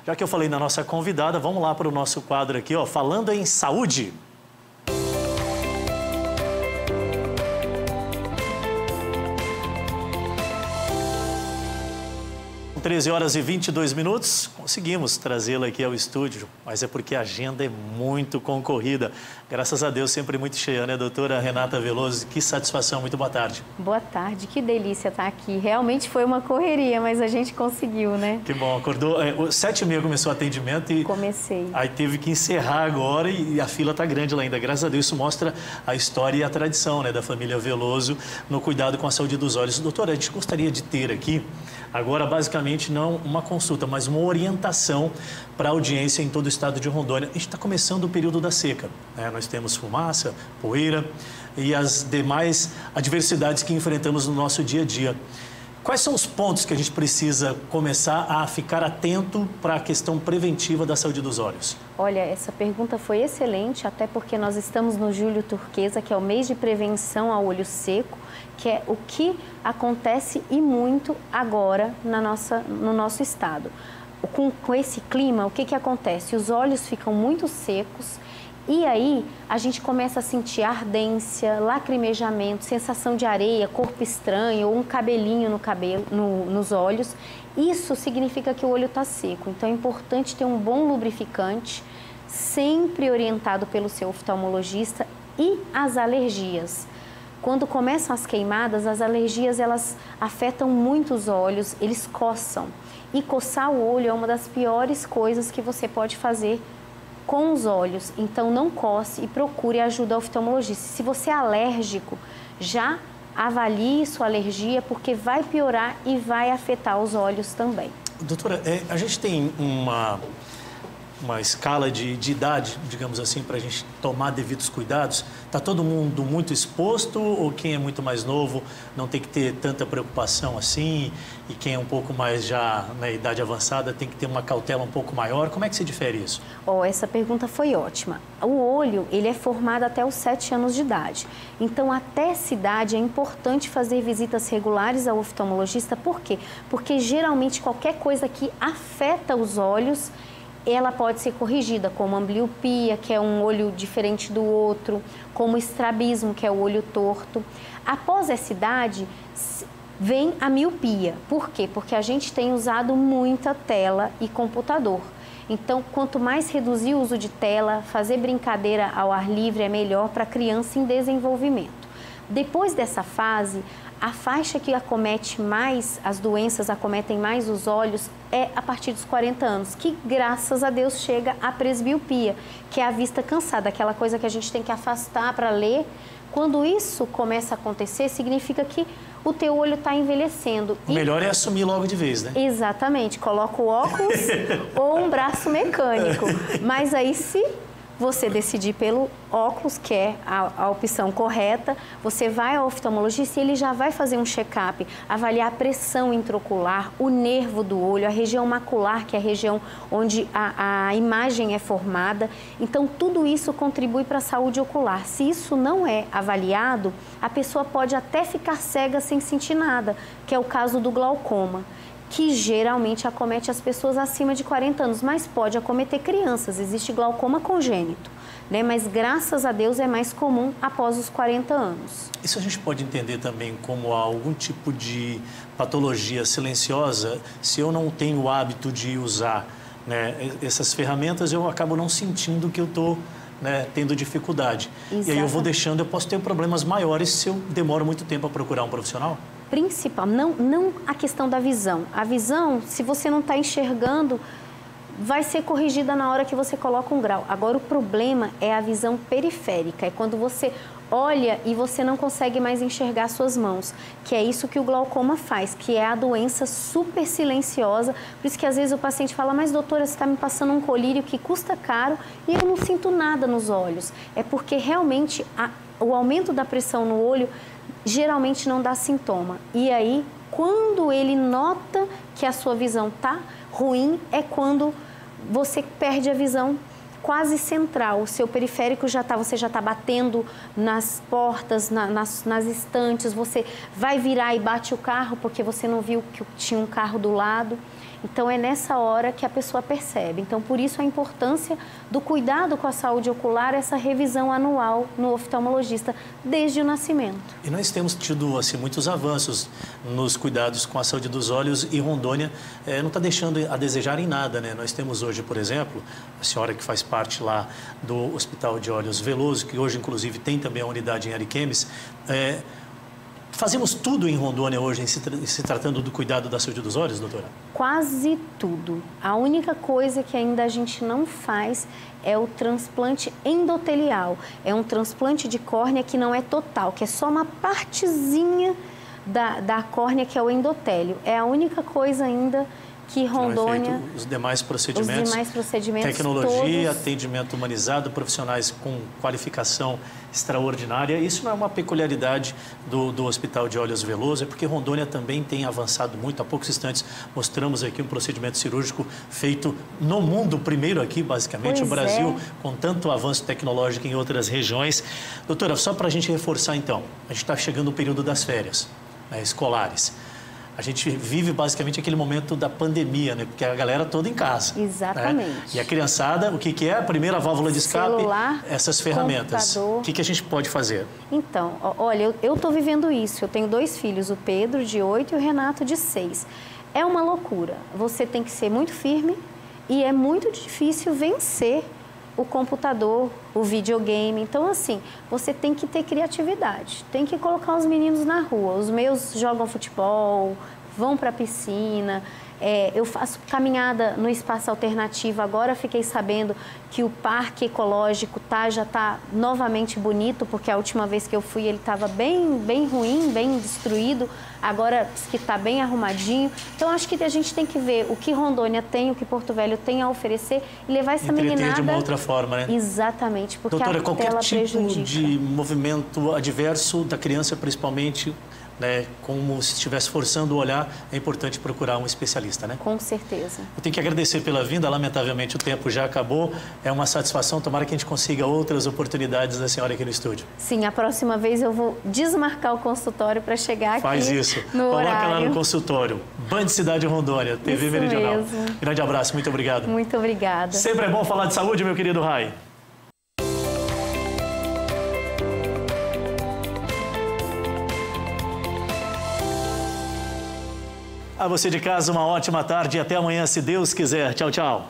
Já que eu falei na nossa convidada, vamos lá para o nosso quadro aqui, ó, falando em saúde. 13 horas e 22 minutos, conseguimos trazê-la aqui ao estúdio, mas é porque a agenda é muito concorrida. Graças a Deus, sempre muito cheia, né, doutora Renata Veloso? Que satisfação, muito boa tarde. Boa tarde, que delícia estar aqui. Realmente foi uma correria, mas a gente conseguiu, né? Que bom, acordou, 7h30 começou o atendimento e... Comecei. Aí teve que encerrar agora e a fila está grande lá ainda. Graças a Deus, isso mostra a história e a tradição, né, da família Veloso no cuidado com a saúde dos olhos. Doutora, a gente gostaria de ter aqui... Agora, basicamente, não uma consulta, mas uma orientação para a audiência em todo o estado de Rondônia. A gente está começando o período da seca, né? Nós temos fumaça, poeira e as demais adversidades que enfrentamos no nosso dia a dia. Quais são os pontos que a gente precisa começar a ficar atento para a questão preventiva da saúde dos olhos? Olha, essa pergunta foi excelente, até porque nós estamos no Julho Turquesa, que é o mês de prevenção ao olho seco, que é o que acontece e muito agora no nosso estado. Com esse clima, o que acontece? Os olhos ficam muito secos e aí a gente começa a sentir ardência, lacrimejamento, sensação de areia, corpo estranho ou um cabelinho no cabelo, nos olhos. Isso significa que o olho está seco, então é importante ter um bom lubrificante, sempre orientado pelo seu oftalmologista, e as alergias. Quando começam as queimadas, as alergias elas afetam muito os olhos, eles coçam. E coçar o olho é uma das piores coisas que você pode fazer com os olhos. Então não coce e procure ajuda oftalmologista. Se você é alérgico, já avalie sua alergia, porque vai piorar e vai afetar os olhos também. Doutora, a gente tem uma escala de idade, digamos assim, para a gente tomar devidos cuidados? Está todo mundo muito exposto ou quem é muito mais novo não tem que ter tanta preocupação assim? E quem é um pouco mais já na idade avançada tem que ter uma cautela um pouco maior? Como é que se difere isso? Essa pergunta foi ótima. O olho, ele é formado até os 7 anos de idade. Então, até essa idade é importante fazer visitas regulares ao oftalmologista. Por quê? Porque geralmente qualquer coisa que afeta os olhos, ela pode ser corrigida, como ambliopia, que é um olho diferente do outro, como estrabismo, que é o olho torto. Após essa idade, vem a miopia. Por quê? Porque a gente tem usado muita tela e computador. Então, quanto mais reduzir o uso de tela, fazer brincadeira ao ar livre é melhor para a criança em desenvolvimento. Depois dessa fase, a faixa que acomete mais, as doenças acometem mais os olhos, é a partir dos 40 anos, que graças a Deus chega a presbiopia, que é a vista cansada, aquela coisa que a gente tem que afastar para ler. Quando isso começa a acontecer, significa que o teu olho está envelhecendo. O melhor é assumir logo de vez, né? Exatamente, coloca o óculos ou um braço mecânico. Mas aí, se você decidir pelo óculos, que é a opção correta, você vai ao oftalmologista e ele já vai fazer um check-up, avaliar a pressão intraocular, o nervo do olho, a região macular, que é a região onde a imagem é formada. Então, tudo isso contribui para a saúde ocular. Se isso não é avaliado, a pessoa pode até ficar cega sem sentir nada, que é o caso do glaucoma, que geralmente acomete as pessoas acima de 40 anos, mas pode acometer crianças. Existe glaucoma congênito, né? Mas graças a Deus é mais comum após os 40 anos. Isso a gente pode entender também como algum tipo de patologia silenciosa, se eu não tenho o hábito de usar, né, essas ferramentas, eu acabo não sentindo que eu estou, né, tendo dificuldade. Exatamente. E aí eu vou deixando, eu posso ter problemas maiores se eu demoro muito tempo a procurar um profissional? Principal, não a questão da visão. A visão, se você não está enxergando, vai ser corrigida na hora que você coloca um grau. Agora, o problema é a visão periférica, é quando você olha e você não consegue mais enxergar suas mãos, que é isso que o glaucoma faz, que é a doença super silenciosa. Por isso que às vezes o paciente fala, mas doutora, você está me passando um colírio que custa caro e eu não sinto nada nos olhos. É porque realmente o aumento da pressão no olho geralmente não dá sintoma. E aí, quando ele nota que a sua visão está ruim, é quando você perde a visão quase central. O seu periférico você já está batendo nas portas, nas estantes, você vai virar e bate o carro porque você não viu que tinha um carro do lado. Então, é nessa hora que a pessoa percebe. Então, por isso a importância do cuidado com a saúde ocular, essa revisão anual no oftalmologista, desde o nascimento. E nós temos tido assim, muitos avanços nos cuidados com a saúde dos olhos e Rondônia não está deixando a desejar em nada, né? Nós temos hoje, por exemplo, a senhora que faz parte lá do Hospital de Olhos Veloso, que hoje, inclusive, tem também a unidade em Ariquemes. Fazemos tudo em Rondônia hoje, em se tratando do cuidado da saúde dos olhos, doutora? Quase tudo. A única coisa que ainda a gente não faz é o transplante endotelial. É um transplante de córnea que não é total, que é só uma partezinha da córnea, que é o endotélio. É a única coisa ainda que Rondônia... Os demais procedimentos, tecnologia, todos... atendimento humanizado, profissionais com qualificação extraordinária. Isso não é uma peculiaridade do Hospital de Olhos Veloso, é porque Rondônia também tem avançado muito. Há poucos instantes mostramos aqui um procedimento cirúrgico feito no mundo, primeiro aqui, basicamente, o Brasil, com tanto avanço tecnológico em outras regiões. Doutora, só para a gente reforçar então, a gente está chegando no período das férias, né, escolares. A gente vive basicamente aquele momento da pandemia, né? Porque a galera toda em casa. Exatamente. Né? E a criançada, o que é a primeira válvula de escape? Celular, essas ferramentas. Computador. O que a gente pode fazer? Então, olha, eu estou vivendo isso. Eu tenho 2 filhos, o Pedro, de 8, e o Renato, de 6. É uma loucura. Você tem que ser muito firme e é muito difícil vencer o computador, o videogame. Então, assim, você tem que ter criatividade, tem que colocar os meninos na rua. Os meus jogam futebol, vão para a piscina. Eu faço caminhada no espaço alternativo. Agora fiquei sabendo que o parque ecológico já está novamente bonito, porque a última vez que eu fui ele estava bem ruim, bem destruído. Agora que está bem arrumadinho. Então, acho que a gente tem que ver o que Rondônia tem, o que Porto Velho tem a oferecer e levar essa meninada... de uma outra forma, né? Exatamente, porque doutora, a tela qualquer tipo prejudica. de movimento adverso da criança, principalmente, né, como se estivesse forçando o olhar, é importante procurar um especialista, né? Com certeza. Eu tenho que agradecer pela vinda, lamentavelmente o tempo já acabou, é uma satisfação, tomara que a gente consiga outras oportunidades da senhora aqui no estúdio. Sim, a próxima vez eu vou desmarcar o consultório para chegar Faz aqui isso. no Coloca horário. lá no consultório. Band Cidade Rondônia, TV Isso Meridional. mesmo. Grande abraço, muito obrigado. Muito obrigada. Sempre é bom falar de saúde, meu querido Rai. A você de casa, uma ótima tarde e até amanhã, se Deus quiser. Tchau, tchau.